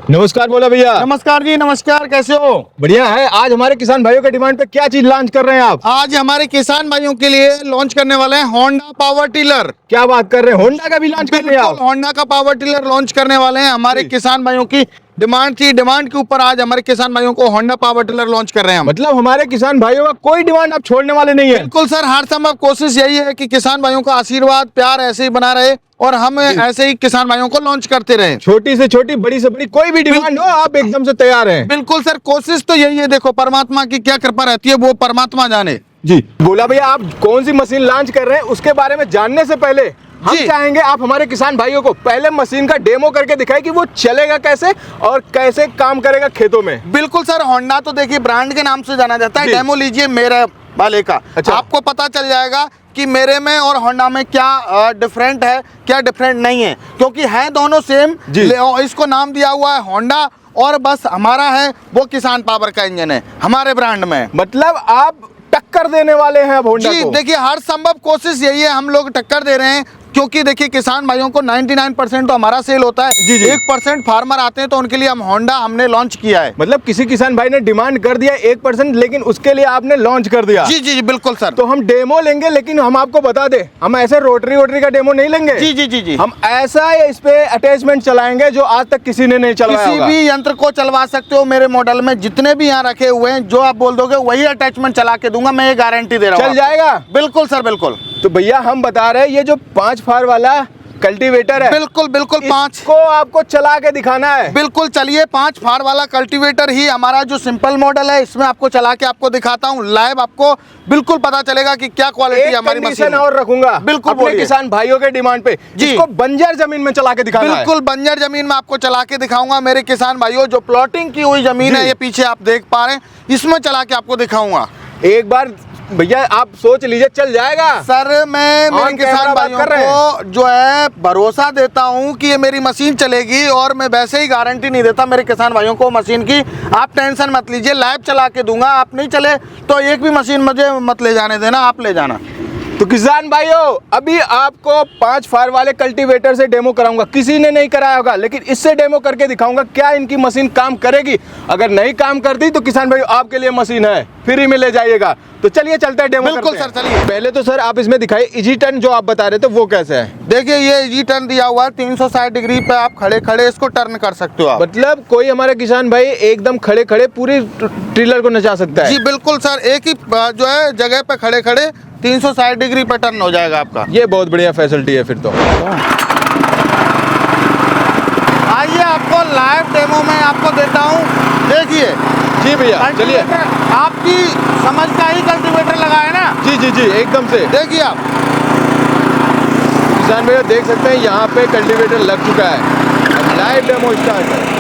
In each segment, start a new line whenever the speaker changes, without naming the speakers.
नमस्कार बोला भैया।
नमस्कार जी, नमस्कार। कैसे हो?
बढ़िया है। आज हमारे किसान भाइयों के डिमांड पे क्या चीज लॉन्च कर रहे हैं आप?
आज हमारे किसान भाइयों के लिए लॉन्च करने वाले हैं होंडा पावर टिलर।
क्या बात कर रहे हैं, होंडा का भी लॉन्च कर रहे हैं आप?
होंडा का पावर टिलर लॉन्च करने वाले हैं। हमारे किसान भाइयों की डिमांड थी, डिमांड के ऊपर आज हमारे किसान भाइयों को होंडा पावर टिलर लॉन्च कर रहे हैं हम।
मतलब हमारे किसान भाइयों का कोई डिमांड आप छोड़ने वाले नहीं है।
बिल्कुल सर, हर संभव कोशिश यही है कि किसान भाइयों का आशीर्वाद प्यार ऐसे ही बना रहे और हम ऐसे ही किसान भाइयों को लॉन्च करते रहे।
छोटी से छोटी, बड़ी से बड़ी, कोई भी डिमांड हो आप एकदम से तैयार हैं।
बिल्कुल सर, कोशिश तो यही है। देखो, परमात्मा की क्या कृपा रहती है वो परमात्मा जाने।
जी बोला भैया, आप कौन सी मशीन लॉन्च कर रहे हैं उसके बारे में जानने से पहले हम चाहेंगे आप हमारे किसान भाइयों को पहले मशीन का डेमो करके दिखाएं कि वो चलेगा कैसे और कैसे काम करेगा खेतों में।
बिल्कुल सर, होंडा तो देखिए ब्रांड के नाम से जाना जाता है। डेमो लीजिए मेरे वाले का।
अच्छा।
आपको पता चल जाएगा कि मेरे में और होंडा में क्या डिफरेंट है, क्या डिफरेंट नहीं है, क्योंकि है दोनों सेम। इसको नाम दिया हुआ है होंडा और बस हमारा है वो किसान पावर का इंजन है हमारे ब्रांड में।
मतलब आप टक्कर देने वाले हैं अब होंडा
जी
को।
देखिए, हर संभव कोशिश यही है, हम लोग टक्कर दे रहे हैं। क्योंकि देखिए किसान भाइयों को 99% तो हमारा सेल होता है।
जी।
1% फार्मर आते हैं तो उनके लिए हम होंडा हमने लॉन्च किया है।
मतलब किसी किसान भाई ने डिमांड कर दिया 1%, लेकिन उसके लिए आपने लॉन्च कर दिया।
जी जी जी बिल्कुल सर।
तो हम डेमो लेंगे, लेकिन हम आपको बता दें, हम ऐसे रोटरी का डेमो नहीं लेंगे।
जी जी जी जी
हम ऐसा इस पे अटैचमेंट चलाएंगे जो आज तक किसी ने नहीं चलाया
किसी
होगा।
भी यंत्र को चलवा सकते हो। मेरे मॉडल में जितने भी यहाँ रखे हुए हैं, जो आप बोल दोगे वही अटैचमेंट चला के दूंगा, मैं ये गारंटी दे रहा हूँ।
चल जाएगा?
बिल्कुल सर, बिल्कुल।
तो भैया हम बता रहे हैं, ये जो 5 फार वाला कल्टीवेटर है,
बिल्कुल बिल्कुल 5
को आपको चला के दिखाना है।
बिल्कुल, चलिए 5 फार वाला कल्टीवेटर ही हमारा जो सिंपल मॉडल है, इसमें आपको चला के आपको दिखाता हूँ लाइव। आपको बिल्कुल पता चलेगा कि क्या क्वालिटी हमारी मशीन
और रखूंगा
बिल्कुल
अपने किसान भाइयों के डिमांड पे, जिसको बंजर जमीन में चला के दिखाना है।
बिल्कुल बंजर जमीन में आपको चला के दिखाऊंगा मेरे किसान भाइयों। जो प्लॉटिंग की हुई जमीन है, ये पीछे आप देख पा रहे हैं, इसमें चला के आपको दिखाऊंगा।
एक बार भैया आप सोच लीजिए, चल जाएगा
सर। मैं मेरे किसान भाइयों को जो है भरोसा देता हूं कि ये मेरी मशीन चलेगी, और मैं वैसे ही गारंटी नहीं देता मेरे किसान भाइयों को मशीन की। आप टेंशन मत लीजिए, लाइव चला के दूंगा। आप नहीं चले तो एक भी मशीन मुझे मत ले जाने देना, आप ले जाना।
तो किसान भाइयों, अभी आपको 5 फार वाले कल्टीवेटर से डेमो कराऊंगा। किसी ने नहीं कराया होगा, लेकिन इससे डेमो करके दिखाऊंगा क्या इनकी मशीन काम करेगी। अगर नहीं काम करती तो किसान भाइयों आपके लिए मशीन है, फ्री में ले जाइएगा। तो चलिए चलते हैं, डेमो
बिल्कुल
करते हैं।
सर, चलिए।
पहले तो सर आप इसमें दिखाइए इजी टर्न जो आप बता रहे थे वो कैसे है।
देखिए, ये इजी टर्न दिया हुआ है, 360 डिग्री पे आप खड़े खड़े इसको टर्न कर सकते हो आप।
मतलब कोई हमारा किसान भाई एकदम खड़े खड़े पूरी ट्रिलर को नचा सकता है।
जी बिल्कुल सर, एक ही जो है जगह पे खड़े खड़े 360 डिग्री पे टर्न हो जाएगा आपका।
ये बहुत बढ़िया फैसिलिटी है फिर तो।
आइए आपको लाइव डेमो में आपको देता हूँ, देखिए।
जी भैया चलिए।
आपकी समझ का ही कल्टीवेटर लगा है ना?
जी जी जी एकदम से।
देखिए आप
किसान भैया देख सकते हैं यहाँ पे कल्टीवेटर लग चुका है। अब लाइव डेमो स्टार्ट है।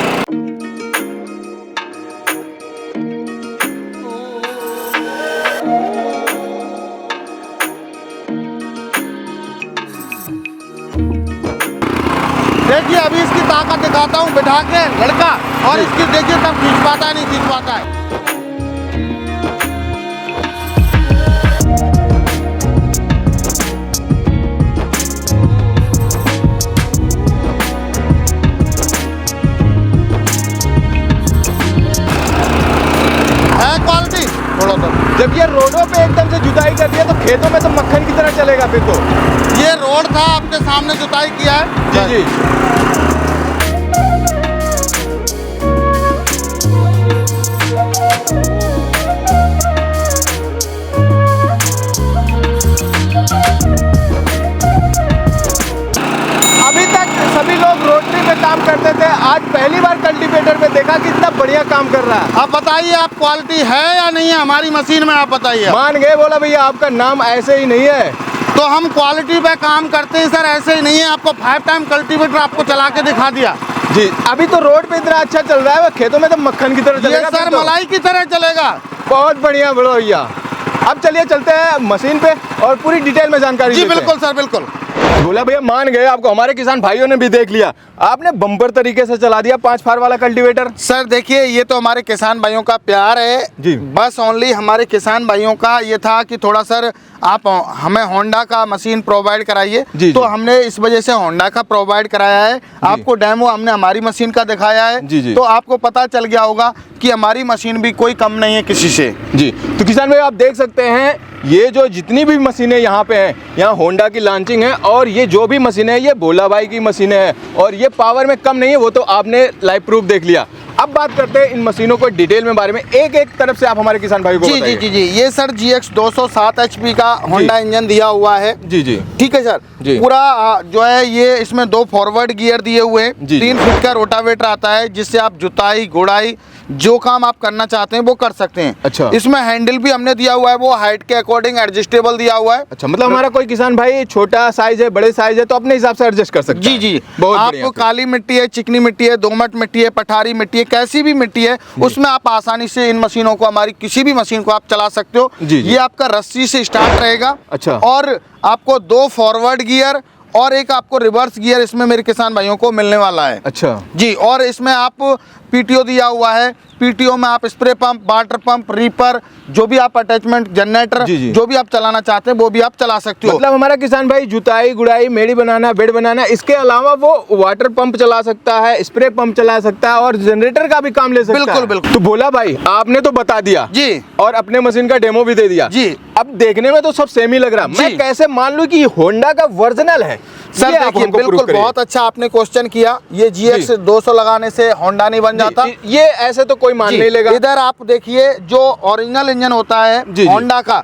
देखिए, अभी इसकी ताकत दिखाता हूँ बिठा के लड़का, और इसकी देखिए तब खींच पाता है नहीं खींच पाता है। क्वालिटी थोड़ा सा।
जब ये रोडों पे एकदम से जुताई कर दिया तो खेतों में तो मक्खन की तरह चलेगा फिर तो।
ये रोड था, आपके सामने जुताई किया है।
जी जी। अभी तक सभी लोग रोटरी पे काम करते थे, आज पहली बार कल्टीवेटर पे देखा कितना बढ़िया काम कर रहा है।
अब बताइए, आप क्वालिटी है या नहीं है हमारी मशीन में, आप बताइए।
मान गए बोला भैया, आपका नाम ऐसे ही नहीं है।
तो हम क्वालिटी पे काम करते हैं सर, ऐसे ही नहीं है। आपको 5 टाइम कल्टीवेटर आपको चला के दिखा दिया।
जी अभी तो रोड पे इतना अच्छा चल रहा है, वो खेतों में तो मक्खन की तरह चलेगा।
ये सर मलाई की तरह चलेगा।
बहुत बढ़िया बड़ो भैया। अब चलिए चलते हैं मशीन पे और पूरी डिटेल में जानकारी
जी
लेते हैं।
बिल्कुल सर, बिल्कुल।
भोला भैया मान गए, आपको हमारे किसान भाइयों ने भी देख लिया, आपने बम्पर तरीके से चला दिया 5 फार वाला कल्टीवेटर।
सर देखिए, ये तो हमारे किसान भाइयों का प्यार है
जी।
बस ओनली हमारे किसान भाइयों का ये था कि थोड़ा सर आप हमें होंडा का मशीन प्रोवाइड कराइए, तो हमने इस वजह से होंडा का प्रोवाइड कराया है। आपको डेमो हमने हमारी मशीन का दिखाया है, तो आपको पता चल गया होगा कि हमारी मशीन भी कोई कम नहीं है किसी से।
जी, तो किसान भाई आप देख सकते हैं ये जो जितनी भी मशीनें यहाँ पे हैं, यहाँ होंडा की लॉन्चिंग है, और ये जो भी मशीनें हैं ये भोला भाई की मशीनें हैं, और ये पावर में कम नहीं है, वो तो आपने लाइव प्रूफ देख लिया। अब बात करते हैं इन मशीनों को डिटेल में बारे में, एक एक तरफ से आप हमारे किसान भाई को बताइए।
जी, ये सर GX 207 HP का होंडा इंजन दिया हुआ है।
जी,
ठीक है सर। पूरा जो है ये इसमें 2 फॉरवर्ड गियर दिए हुए हैं, 3 फीट का रोटावेटर आता है, जिससे आप जुताई गुड़ाई जो काम आप करना चाहते हैं वो कर सकते हैं।
अच्छा।
इसमें हैंडल भी हमने दिया हुआ है, वो हाइट के अकॉर्डिंग एडजस्टेबल दिया हुआ है।
अच्छा, मतलब हमारा कोई किसान भाई छोटा साइज है, बड़े साइज है, तो अपने हिसाब से एडजस्ट कर सकते हैं।
जी,
बहुत
आपको काली मिट्टी है, चिकनी मिट्टी है, दोमट मिट्टी है, पठारी मिट्टी है, कैसी भी मिट्टी है उसमें आप आसानी से इन मशीनों को, हमारी किसी भी मशीन को आप चला सकते हो। ये आपका रस्सी से स्टार्ट रहेगा।
अच्छा।
और आपको 2 फॉरवर्ड गियर और एक आपको रिवर्स गियर इसमें मेरे किसान भाइयों को मिलने वाला है।
अच्छा
जी, और इसमें आप PTO दिया हुआ है। PTO में आप spray pump, water pump, reaper, जो भी आप अटैचमेंट, जनरेटर, जो भी आप चलाना चाहते हैं वो भी आप चला सकते हो।
मतलब हमारा किसान भाई जुताई गुड़ाई, मेड़ी बनाना, बेड बनाना, इसके अलावा वो वाटर पंप चला सकता है, स्प्रे पंप चला सकता है, और जनरेटर का भी काम ले सकता है।
बिल्कुल बिल्कुल।
तो भोला भाई आपने तो बता दिया
जी,
और अपने मशीन का डेमो भी दे दिया
जी।
अब देखने में तो सब सेम ही लग रहा है, मैं कैसे मान लूं कि ये होंडा का वर्जनल है?
सर देखिए, बिल्कुल बहुत अच्छा आपने क्वेश्चन किया। ये GX 200 लगाने से होंडा नहीं बन जाता,
ये ऐसे तो कोई मान नहीं लेगा।
इधर आप देखिए जो ओरिजिनल इंजन होता है होंडा का,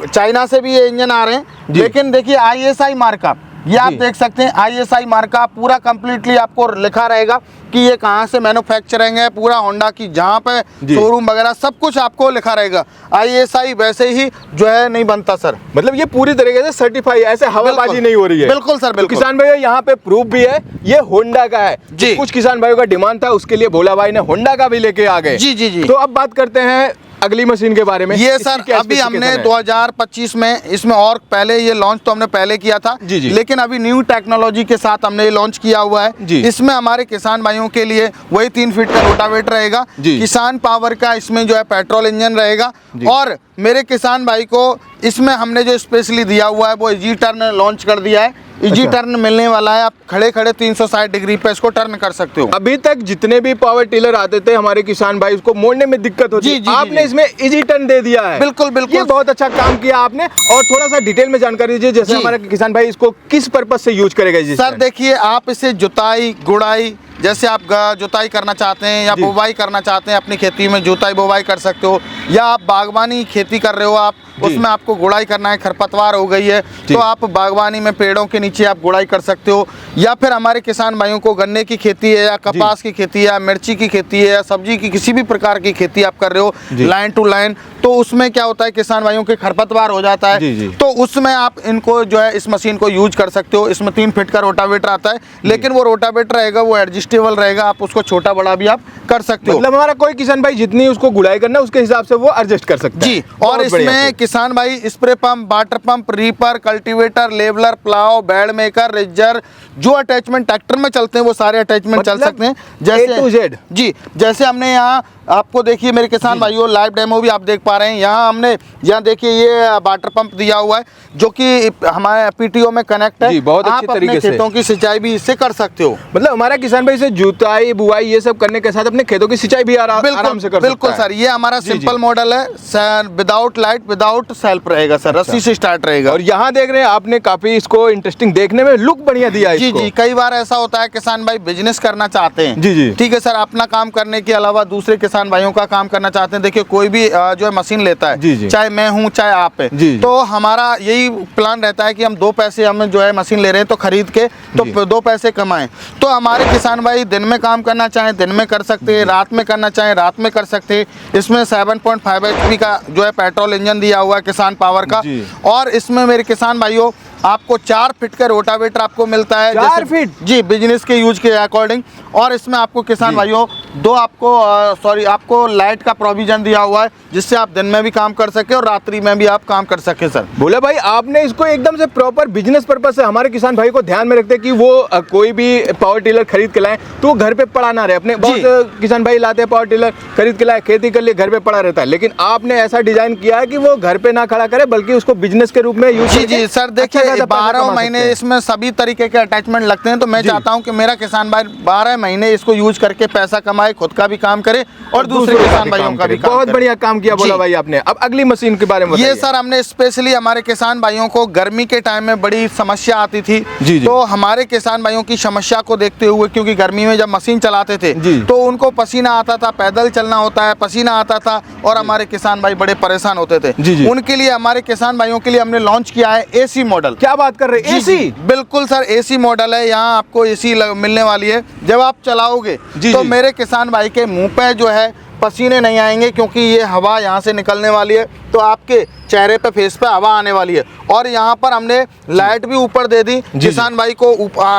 चाइना से भी ये इंजन आ रहे हैं, लेकिन देखिए ISI मार्का, ये आप देख सकते हैं ISI मार्का पूरा कंप्लीटली आपको लिखा रहेगा कि ये कहाँ से मैन्युफैक्चरिंग है, पूरा होंडा की जहाँ पे शोरूम वगैरह सब कुछ आपको लिखा रहेगा। ISI वैसे ही जो है नहीं बनता सर,
मतलब ये पूरी तरीके से सर्टिफाई, ऐसे हवाबाजी नहीं हो रही है।
बिल्कुल सर, बिल्कुल।
किसान भाई यहाँ पे प्रूफ भी है, ये होंडा का है जी। कुछ किसान भाइयों का डिमांड था, उसके लिए भोला भाई ने होंडा का भी लेके आ गए।
जी।
तो अब बात करते हैं अगली मशीन के बारे में।
ये सर अभी हमने 2025 में इसमें, और पहले ये लॉन्च तो हमने पहले किया था, लेकिन अभी न्यू टेक्नोलॉजी के साथ हमने ये लॉन्च किया हुआ है। इसमें हमारे किसान भाइयों के लिए वही 3 फीट का रोटावेटर रहेगा, किसान पावर का इसमें जो है पेट्रोल इंजन रहेगा, और मेरे किसान भाई को इसमें हमने जो स्पेशली दिया हुआ है वो इजी टर्न लॉन्च कर दिया है। इजी टर्न मिलने वाला है, आप खड़े खड़े 360 डिग्री पे इसको टर्न कर सकते हो।
अभी तक जितने भी पावर टिलर आते थे हमारे किसान भाई, उसको मोड़ने में दिक्कत होती थी, आपने इसमें इजी टर्न दे दिया है।
बिल्कुल बिल्कुल,
ये बहुत अच्छा काम किया आपने। और थोड़ा सा डिटेल में जानकारी दीजिए, जैसे हमारे किसान भाई इसको किस पर्पज से यूज करेगा?
सर देखिए, आप इसे जुताई गुड़ाई, जैसे आप जुताई करना चाहते हैं या बुवाई करना चाहते हैं, अपनी खेती में जुताई बुवाई कर सकते हो, या आप बागवानी खेती कर रहे हो, आप उसमें आपको गुड़ाई करना है, खरपतवार हो गई है तो आप बागवानी में पेड़ों के नीचे आप गुड़ाई कर सकते हो, या फिर हमारे किसान भाइयों को गन्ने की खेती है, या कपास की खेती है, या मिर्ची की खेती है, या सब्जी की किसी भी प्रकार की खेती आप कर रहे हो लाइन टू लाइन, तो उसमें क्या होता है किसान भाइयों के खरपतवार हो जाता है, तो उसमें आप इनको जो है इस मशीन को यूज कर सकते हो। इसमें 3 फीट का रोटावेटर आता है, लेकिन वो रोटावेटर रहेगा वो एडजस्टेबल रहेगा, आप उसको छोटा बड़ा भी आप कर सकते हो।
मतलब हमारा कोई किसान भाई जितनी उसको गुड़ाई करना है उसके हिसाब से वो एडजस्ट कर सकता है।
जी, और इसमें किसान भाई spray pump, water pump, reaper, cultivator, leveller, plough, bed maker, ridger, जो अटैचमेंट ट्रैक्टर में चलते हैं वो सारे अटैचमेंट चल सकते हैं, जैसे
A to Z।
जी, जैसे हमने यहाँ आपको देखिए मेरे किसान भाइयों लाइव डेमो भी आप देख पा रहे हैं। यहाँ देखिए ये वाटर पंप दिया हुआ है जो कि हमारे PTO में कनेक्ट है,
बहुत अच्छी तरीके से
खेतों की सिंचाई भी इससे कर सकते हो।
मतलब हमारा किसान भाई से जुताई बुआई ये सब करने के साथ अपने खेतों की सिंचाई भी आराम से कर सकता है।
बिल्कुल सर, ये हमारा सिंपल मॉडल है sir, without light without self रहेगा सर, रस्सी से स्टार्ट रहेगा।
और यहाँ देख रहे हैं आपने काफी इसको इंटरेस्टिंग, देखने में लुक बढ़िया दिया है।
जी, कई बार ऐसा होता है किसान भाई बिजनेस करना चाहते हैं,
जी,
ठीक है सर, अपना काम करने के अलावा दूसरे किसान भाइयों का काम करना चाहते हैं। देखिए कोई भी जो है मशीन लेता है, चाहे मैं हूँ चाहे आप है, तो हमारा यही प्लान रहता है कि हम 2 पैसे हम जो है मशीन ले रहे हैं तो खरीद के तो 2 पैसे कमाएं। तो हमारे किसान भाई दिन में काम करना चाहें दिन में कर सकते हैं, रात में करना चाहें रात में कर सकते हैं। इसमें 7.5 HP का जो है पेट्रोल इंजन दिया हुआ है किसान पावर का, और इसमें मेरे किसान भाइयों आपको 4 फीट का रोटावेटर आपको मिलता है।
4 फीट?
जी, बिजनेस के यूज के अकॉर्डिंग। और इसमें आपको किसान भाइयों आपको लाइट का प्रोविजन दिया हुआ है, जिससे आप दिन में भी काम कर सके और रात्रि में भी आप काम कर सके सर।
बोले भाई आपने इसको एकदम से प्रॉपर बिजनेस पर्पस से हमारे किसान भाई को ध्यान में रखते हैं कि वो कोई भी पावर टिलर खरीद के लाए तो वो घर पे पड़ा ना रहे। अपने बहुत किसान भाई लाते हैं पावर टिलर खरीद के लाए, खेती कर लिए, घर पे पड़ा रहता है, लेकिन आपने ऐसा डिजाइन किया है कि वो घर पे ना खड़ा करे बल्कि उसको बिजनेस के रूप में यूज।
जी सर, देखिए 12 महीने इसमें सभी तरीके के अटैचमेंट लगते हैं, तो मैं चाहता हूं कि मेरा किसान भाई 12 महीने इसको यूज करके पैसा कमाए, खुद का भी काम करे और दूसरे किसान भाइयों का भी काम।
बहुत बढ़िया काम किया बोला भाई आपने। अब अगली मशीन के बारे में
ये सर हमने स्पेशली हमारे किसान भाइयों को गर्मी के टाइम में बड़ी समस्या आती थी, तो हमारे किसान भाइयों की समस्या को देखते हुए, क्योंकि गर्मी में जब मशीन चलाते थे तो उनको पसीना आता था, पैदल चलना होता है, पसीना आता था और हमारे किसान भाई बड़े परेशान होते थे। उनके लिए हमारे किसान भाइयों के लिए हमने लॉन्च किया है एसी मॉडल।
क्या बात कर रहे हैं? एसी?
बिल्कुल सर, एसी मॉडल है। यहाँ आपको एसी मिलने वाली है। जब आप चलाओगे तो मेरे किसान भाई के मुंह पे जो है पसीने नहीं आएंगे, क्योंकि ये हवा यहाँ से निकलने वाली है, तो आपके चेहरे पे, फेस पे हवा आने वाली है। और यहाँ पर हमने लाइट भी ऊपर दे दी, किसान भाई को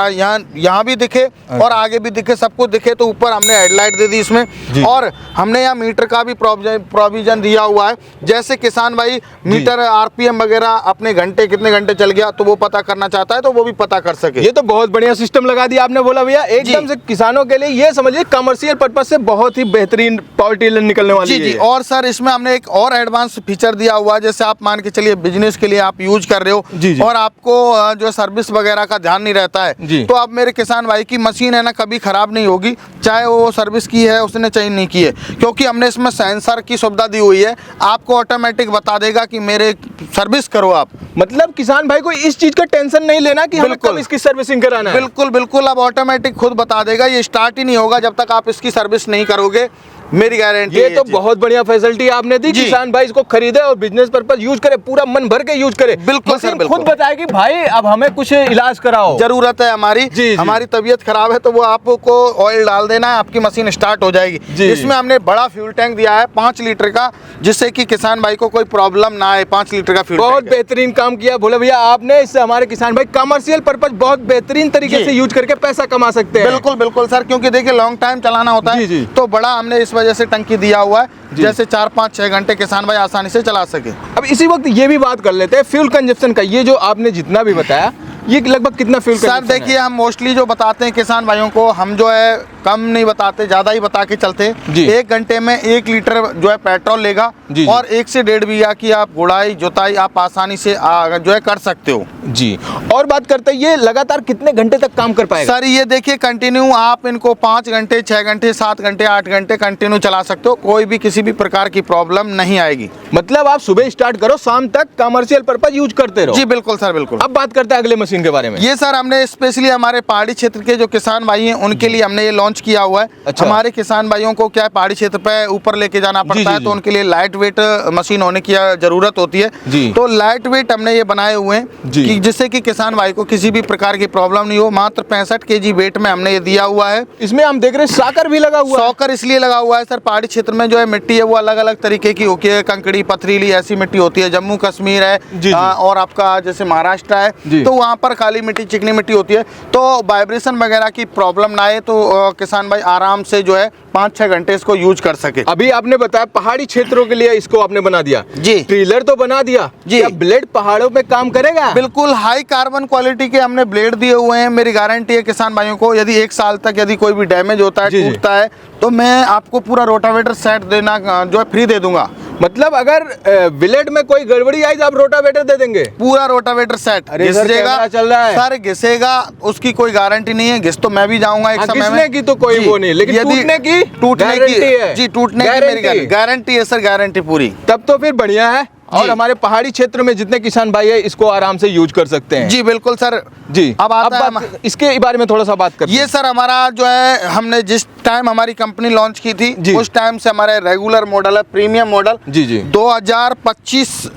यहाँ भी दिखे और आगे भी दिखे, सबको दिखे, तो ऊपर हमने हेडलाइट दे दी इसमें। और हमने यहाँ मीटर का भी प्रोविजन दिया हुआ है, जैसे किसान भाई मीटर आरपीएम वगैरह अपने घंटे कितने घंटे चल गया तो वो पता करना चाहता है तो वो भी पता कर सके।
ये तो बहुत बढ़िया सिस्टम लगा दिया आपने बोला भैया, एकदम से किसानों के लिए ये समझिए कमर्शियल पर्पज से बहुत ही बेहतरीन पावर टिलर निकलने वाली है।
और सर इसमें हमने एक और एडवांस फीचर दिया हुआ है, जैसे आप मान के चलिए बिजनेस के लिए आप यूज कर रहे हो और आपको जो सर्विस वगैरह का ध्यान नहीं रहता है, तो अब मेरे किसान भाई की मशीन है ना कभी खराब नहीं होगी, चाहे वो सर्विस की है उसने चाहे नहीं की है, क्योंकि हमने इसमें सेंसर की सुविधा दी हुई है। आपको ऑटोमेटिक बता देगा कि मेरे सर्विस करो आप।
मतलब किसान भाई को इस चीज का टेंशन नहीं लेना कि हमें कब इसकी सर्विसिंग कराना है।
बिल्कुल अब ऑटोमेटिक खुद बता देगा। ये स्टार्ट ही नहीं होगा जब तक आप इसकी सर्विस नहीं करोगे, मेरी गारंटी।
ये तो बहुत बढ़िया फैसिलिटी आपने दी, किसान भाई इसको खरीदे और बिजनेस पर्पस यूज करे, पूरा मन भर के यूज करे।
बिल्कुल सर, बिल्कुल।
खुद बताएगी भाई अब हमें कुछ इलाज कराओ,
जरूरत है हमारी, हमारी तबीयत खराब है तो वो आपको ऑयल डाल देना है, आपकी मशीन स्टार्ट हो जाएगी। इसमें हमने बड़ा फ्यूल टैंक दिया है 5 लीटर का, जिससे कि किसान भाई को कोई प्रॉब्लम ना आए। 5 लीटर का फ्यूल।
बहुत बेहतरीन काम किया भोले भैया आपने, इससे हमारे किसान भाई कमर्शियल पर्पस बहुत बेहतरीन तरीके से यूज करके पैसा कमा सकते हैं।
बिल्कुल सर, क्योंकि देखिए लॉन्ग टाइम चलाना होता है, तो बड़ा हमने इस वजह से टंकी दिया हुआ है, जैसे 4-5-6 घंटे किसान भाई आसानी से चला सके।
अब इसी वक्त ये भी बात कर लेते हैं फ्यूल कंजप्शन का। ये जो आपने जितना भी बताया ये लगभग कितना फ्यूल
सर देखिए, हम मोस्टली जो बताते हैं किसान भाइयों को, हम जो है कम नहीं बताते, ज्यादा ही बता के चलते हैं। 1 घंटे में 1 लीटर जो है पेट्रोल लेगा और 1 से 1.5 बीघा की आप गुड़ाई जुताई आप आसानी से जो है कर सकते हो।
जी, और बात करते हैं ये लगातार कितने घंटे तक काम कर पाएगा?
सर ये देखिए कंटिन्यू आप इनको 5 घंटे 6 घंटे 7 घंटे 8 घंटे कंटिन्यू चला सकते हो, कोई भी किसी भी प्रकार की प्रॉब्लम नहीं आएगी।
मतलब आप सुबह स्टार्ट करो, शाम तक कमर्शियल पर्पज यूज करते रहो।
जी बिल्कुल सर, बिल्कुल।
अब बात करते हैं अगले मशीन के बारे में।
ये सर हमने स्पेशली हमारे पहाड़ी क्षेत्र के जो किसान भाई हैं उनके लिए हमने ये लॉन्च किया हुआ है। अच्छा। हमारे किसान भाइयों को क्या पहाड़ी क्षेत्र पे ऊपर लेके जाना पड़ता है, तो उनके लिए लाइट वेट मशीन होने की जरूरत होती है, तो लाइट वेट हमने ये बनाए हुए हैं कि जिससे कि किसान भाई को किसी भी प्रकार की प्रॉब्लम नहीं हो। मात्र 65 kg वेट में हमने ये दिया हुआ है।
इसमें हम देख रहे हैं साकर भी लगा हुआ है।
साकर इसलिए लगा हुआ है सर, पहाड़ी क्षेत्र में जो है मिट्टी है वो अलग अलग तरीके की होती है, कंकड़ी पथरीली ऐसी मिट्टी होती है। जम्मू कश्मीर है और आपका जैसे महाराष्ट्र है, तो वहाँ पर काली मिट्टी चिकनी मिट्टी होती है, तो वाइब्रेशन वगैरह की प्रॉब्लम ना आए, तो किसान भाई आराम से जो है 5-6 घंटे इसको यूज कर सके।
अभी आपने बताया पहाड़ी क्षेत्रों के लिए इसको आपने बना दिया
जी,
ट्रिलर तो बना दिया जी। क्या ब्लेड पहाड़ों पे काम करेगा?
बिल्कुल हाई कार्बन क्वालिटी के हमने ब्लेड दिए हुए हैं। मेरी गारंटी है किसान भाइयों को, यदि 1 साल तक यदि कोई भी डैमेज होता है, टूटता है, तो मैं आपको पूरा रोटावेटर सेट देना जो है फ्री दे दूंगा।
मतलब अगर ब्लेड में कोई गड़बड़ी आई तो आप रोटावेटर दे देंगे?
पूरा रोटावेटर सेट।
घिसेगा चल रहा है
सर, घिसेगा उसकी कोई गारंटी नहीं है, घिस तो मैं भी जाऊंगा एक समय में,
की तो कोई वो नहीं, लेकिन टूटने की
है जी, टूटने की मेरी गारंटी है सर, गारंटी पूरी।
तब तो फिर बढ़िया है, और हमारे पहाड़ी क्षेत्र में जितने किसान भाई है इसको आराम से यूज कर सकते हैं।
जी बिल्कुल सर
जी। अब इसके बारे में थोड़ा सा बात करते हैं।
ये सर हमारा जो है, हमने जिस टाइम हमारी कंपनी लॉन्च की थी उस टाइम से हमारे रेगुलर मॉडल है, प्रीमियम मॉडल। जी 2025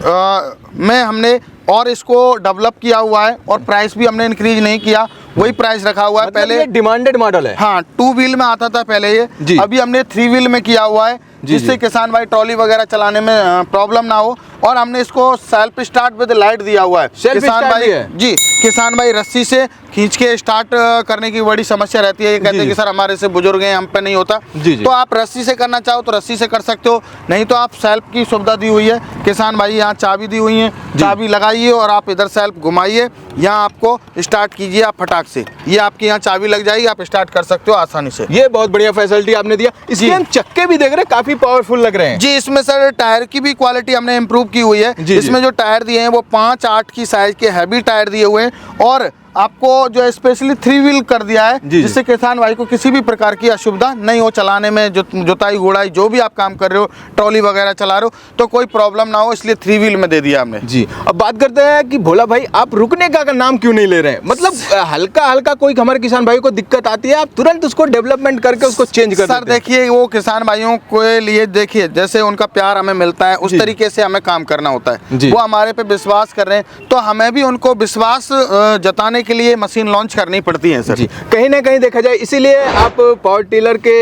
में हमने और इसको डेवलप किया हुआ है और प्राइस भी हमने इंक्रीज नहीं किया, वही प्राइस रखा हुआ है।
मतलब
पहले
ये डिमांडेड मॉडल है।
हाँ, 2 व्हील में आता था पहले
जी।
ये, अभी हमने 3 व्हील में किया हुआ है, जिससे किसान भाई ट्रॉली वगैरह चलाने में प्रॉब्लम ना हो। और हमने इसको सेल्फ स्टार्ट विद लाइट दिया हुआ है।
सेल्फ
किसान
स्टार्ट
भाई
भी है?
जी, किसान भाई रस्सी से खींच के स्टार्ट करने की बड़ी समस्या रहती है। ये कहते हैं कि सर हमारे से बुजुर्ग हैं, हम पे नहीं होता।
जी, जी।
तो आप रस्सी से करना चाहो तो रस्सी से कर सकते हो, नहीं तो आप सेल्फ की सुविधा दी हुई है। किसान भाई यहाँ चाबी दी हुई है, चाबी लगाइए और आप इधर सेल्फ घुमाइए, यहाँ आपको स्टार्ट कीजिए आप फटाक से, ये आपकी यहाँ चाबी लग जाएगी, आप स्टार्ट कर सकते हो आसानी से।
ये बहुत बढ़िया फैसिलिटी आपने दिया। इसके हम चक्के भी देख रहे हैं, काफी पावरफुल लग रहे हैं।
जी, इसमें सर टायर की भी क्वालिटी हमने इम्प्रूव की हुई है।
जी,
इसमें जो टायर दिए हैं वो 5-8 की साइज के हैवी टायर दिए हुए हैं और आपको जो है स्पेशली 3 व्हील कर दिया है, जिससे किसान भाई को किसी भी प्रकार की असुविधा नहीं हो चलाने में। जुताई गुड़ाई जो भी आप काम कर रहे हो, ट्रॉली वगैरह चला रहे हो, तो कोई प्रॉब्लम ना हो, इसलिए 3 व्हील में दे दिया हमने।
जी, अब बात करते हैं कि भोला भाई आप रुकने का नाम क्यों नहीं ले रहे हैं? मतलब हल्का हल्का कोई हमारे किसान भाई को दिक्कत आती है, आप तुरंत उसको डेवलपमेंट करके उसको चेंज कर देते हैं।
सर देखिए, वो किसान भाइयों के लिए देखिए जैसे उनका प्यार हमें मिलता है, उस तरीके से हमें काम करना होता है। वो हमारे पे विश्वास कर रहे हैं, तो हमें भी उनको विश्वास जताने के लिए मशीन लॉन्च करनी पड़ती है सर।
जी, कहीं ना कहीं देखा जाए इसीलिए आप पावर टिलर के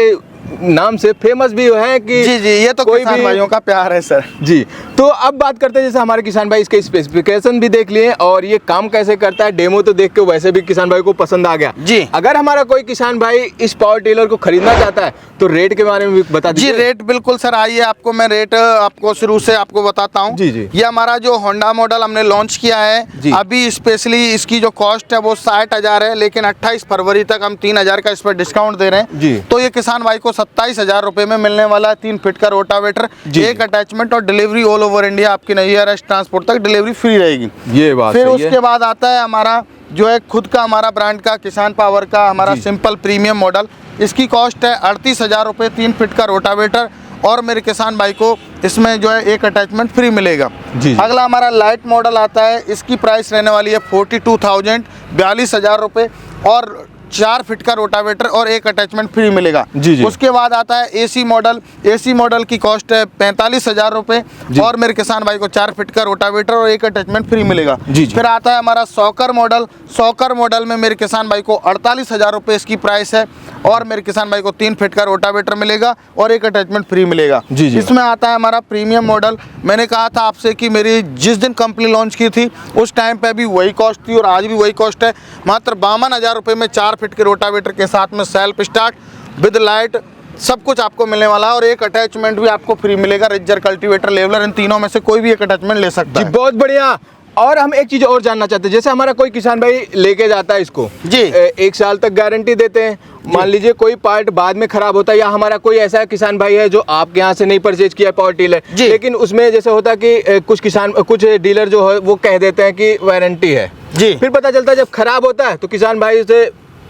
नाम से फेमस भी है कि
जी जी, ये तो
कोई
किसान
भी
भाइयों का प्यार है सर।
जी। तो अब बात करते हैं, जैसे हमारे किसान भाई इसके स्पेसिफिकेशन भी देख लिए और ये काम कैसे करता है, डेमो तो देख के वैसे भी किसान भाई को पसंद आ गया।
जी,
अगर हमारा कोई किसान भाई इस पावर टिलर को खरीदना चाहता है तो रेट के बारे में भी बता दीजिए।
जी, रेट बिल्कुल सर, आइए आपको मैं रेट आपको शुरू से आपको बताता हूँ।
जी जी।
ये हमारा जो होंडा मॉडल हमने लॉन्च किया है, अभी स्पेशली इसकी जो कॉस्ट है वो 60,000 है, लेकिन 28 फरवरी तक हम 3,000 का इस पर डिस्काउंट दे रहे हैं।
जी।
तो ये किसान भाई को 27,000 रुपए में मिलने वाला है। 3 फीट का रोटावेटर, एक अटैचमेंट और डिलीवरी ऑल ओवर इंडिया, आपकी नियरेस्ट ट्रांसपोर्ट तक डिलीवरी फ्री रहेगी।
ये बात
फिर
सही है।
उसके बाद आता है हमारा जो है खुद का हमारा ब्रांड का किसान पावर का हमारा सिंपल प्रीमियम मॉडल। इसकी कॉस्ट है 38,000 रुपये, 3 फीट का रोटावेटर और मेरे किसान भाई को इसमें जो है एक अटैचमेंट फ्री मिलेगा।
जी।
अगला हमारा लाइट मॉडल आता है, इसकी प्राइस रहने वाली है 42,000, 42,000 रुपये और 4 फीट का रोटावेटर और एक अटैचमेंट फ्री मिलेगा।
जी।
उसके बाद आता है एसी मॉडल। एसी मॉडल की कॉस्ट है 45,000 रुपये और मेरे किसान भाई को 4 फीट का रोटावेटर और एक अटैचमेंट फ्री मिलेगा।
जी।
फिर आता है हमारा सॉकर मॉडल। सॉकर मॉडल में मेरे किसान भाई को 48,000 रुपये इसकी प्राइस है और मेरे किसान भाई को 3 फीट का रोटावेटर मिलेगा और एक अटैचमेंट फ्री मिलेगा।
जी।
इसमें आता है हमारा प्रीमियम मॉडल। मैंने कहा था आपसे कि मेरी जिस दिन कंपनी लॉन्च की थी उस टाइम पे भी वही कॉस्ट थी और आज भी वही कॉस्ट है। मात्र 52,000 रुपये में 4 फीट के रोटावेटर के साथ में सेल्फ स्टार्ट विद लाइट सब कुछ आपको मिलने वाला है और एक अटैचमेंट भी आपको फ्री मिलेगा। रिजर, कल्टीवेटर, लेवलर, इन तीनों में से कोई भी एक अटैचमेंट ले सकता है।
बहुत बढ़िया। और हम एक चीज और जानना चाहते हैं, जैसे हमारा कोई किसान भाई लेके जाता है इसको
जी,
1 साल तक गारंटी देते हैं। मान लीजिए कोई पार्ट बाद में खराब होता है या हमारा कोई ऐसा किसान भाई है जो आपके यहाँ से नहीं परचेज किया पावर टिलर, लेकिन उसमें जैसे होता है कि कुछ डीलर जो है वो कह देते हैं कि वारंटी है
जी,
फिर पता चलता है जब खराब होता है तो किसान भाई से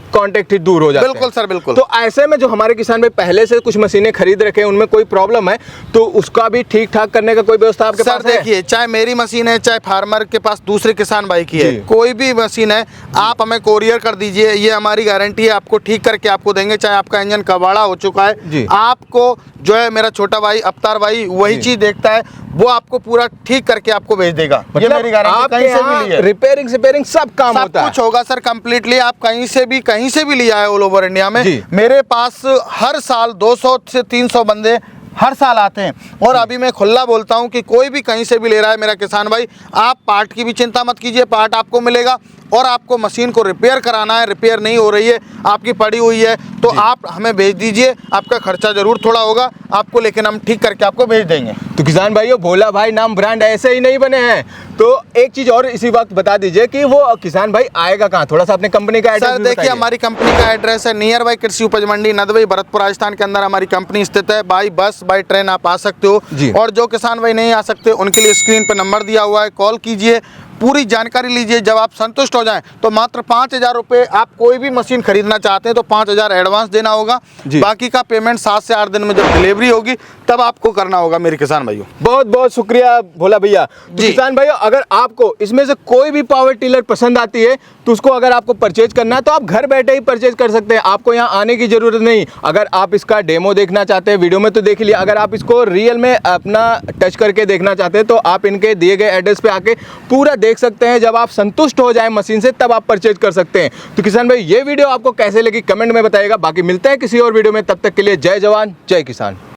कांटेक्ट ही दूर हो जाता है।
बिल्कुल सर, बिल्कुल।
तो ऐसे में जो हमारे किसान भाई पहले से कुछ मशीनें खरीद रखे हैं उनमें कोई प्रॉब्लम है तो उसका भी ठीक ठाक करने का कोई व्यवस्था आपके पास है?
सर देखिए, चाहे मेरी मशीन है, चाहे फार्मर के पास दूसरे किसान भाई की है, कोई भी मशीन है, आप हमें कोरियर कर दीजिए, ये हमारी गारंटी है, आपको ठीक करके आपको देंगे। चाहे आपका इंजन कबाड़ा हो चुका है, आपको जो है मेरा छोटा भाई अवतार भाई वही चीज देखता है, वो आपको पूरा ठीक करके आपको भेज देगा। ये मेरी गारंटी, कहीं से भी लिया,
रिपेयरिंग सिपेयरिंग सब काम होता है,
सब कुछ होगा सर कंप्लीटली। आप कहीं से भी लिया है ऑल ओवर इंडिया में, मेरे पास हर साल 200 से 300 बंदे हर साल आते हैं। और अभी मैं खुला बोलता हूं कि कोई भी कहीं से भी ले रहा है मेरा किसान भाई, आप पार्ट की भी चिंता मत कीजिए, पार्ट आपको मिलेगा। और आपको मशीन को रिपेयर कराना है, रिपेयर नहीं हो रही है, आपकी पड़ी हुई है, तो आप हमें भेज दीजिए। आपका खर्चा जरूर थोड़ा होगा आपको, लेकिन हम ठीक करके आपको भेज देंगे।
तो किसान भाइयों, भोला भाई नाम ब्रांड ऐसे ही नहीं बने हैं। तो एक चीज और इसी वक्त बता दीजिए कि वो किसान भाई आएगा कहाँ, थोड़ा सा अपने कंपनी का एड्रेस
सर देखिए, हमारी कंपनी का एड्रेस है नियर बाई कृषि उपज मंडी नदवई, भरतपुर राजस्थान के अंदर हमारी कंपनी स्थित है। बाई बस बाई ट्रेन आप आ सकते हो, और जो किसान भाई नहीं आ सकते उनके लिए स्क्रीन पर नंबर दिया हुआ है, कॉल कीजिए, पूरी जानकारी लीजिए। जब आप संतुष्ट हो जाएं तो मात्र 5,000 रुपये, आप कोई भी मशीन खरीदना चाहते हैं तो 5,000 एडवांस देना होगा। बाकी का पेमेंट 7 से 8 दिन में जब डिलीवरी होगी तब आपको करना होगा मेरे किसान भाइयों।
बहुत बहुत शुक्रिया भोला भैया। तो किसान भाइयों, अगर आपको इसमें से कोई भी पावर टिलर पसंद आती है तो उसको अगर आपको परचेज करना है तो आप घर बैठे ही परचेज कर सकते हैं, आपको यहाँ आने की जरूरत नहीं। अगर आप इसका डेमो देखना चाहते हैं, वीडियो में तो देख लिया, अगर आप इसको रियल में अपना टच करके देखना चाहते हैं तो आप इनके दिए गए एड्रेस पे आके पूरा देख सकते हैं। जब आप संतुष्ट हो जाए मशीन से तब आप परचेज कर सकते हैं। तो किसान भाई ये वीडियो आपको कैसे लगी कमेंट में बताइएगा। बाकी मिलते हैं किसी और वीडियो में, तब तक के लिए जय जवान जय किसान।